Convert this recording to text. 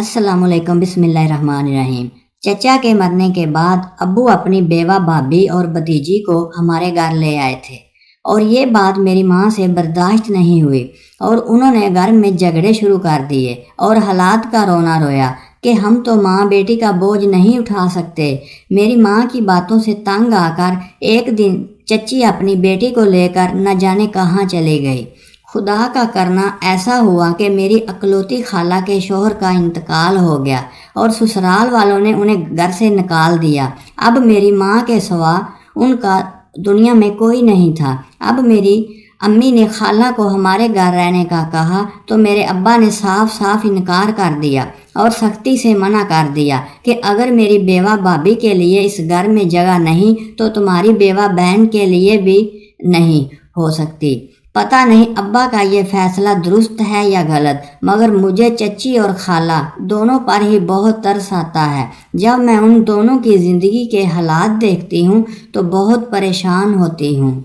السلام علیکم، بسم اللہ الرحمن الرحیم۔ چچا کے مرنے کے بعد ابو اپنی بیوہ بھابھی اور بھتیجی کو ہمارے گھر لے آئے تھے، اور یہ بات میری ماں سے برداشت نہیں ہوئی اور انہوں نے گھر میں جھگڑے شروع کر دیے اور حالات کا رونا رویا کہ ہم تو ماں بیٹی کا بوجھ نہیں اٹھا سکتے۔ میری ماں کی باتوں سے تنگ آ کر ایک دن چچی اپنی بیٹی کو لے کر نہ جانے کہاں چلی گئی۔ خدا کا کرنا ایسا ہوا کہ میری اکلوتی خالہ کے شوہر کا انتقال ہو گیا اور سسرال والوں نے انہیں گھر سے نکال دیا۔ اب میری ماں کے سوا ان کا دنیا میں کوئی نہیں تھا۔ اب میری امی نے خالہ کو ہمارے گھر رہنے کا کہا تو میرے ابا نے صاف صاف انکار کر دیا اور سختی سے منع کر دیا کہ اگر میری بیوہ بھابھی کے لیے اس گھر میں جگہ نہیں تو تمہاری بیوہ بہن کے لیے بھی نہیں ہو سکتی۔ پتہ نہیں ابا کا یہ فیصلہ درست ہے یا غلط، مگر مجھے چچی اور خالہ دونوں پر ہی بہت ترس آتا ہے۔ جب میں ان دونوں کی زندگی کے حالات دیکھتی ہوں تو بہت پریشان ہوتی ہوں۔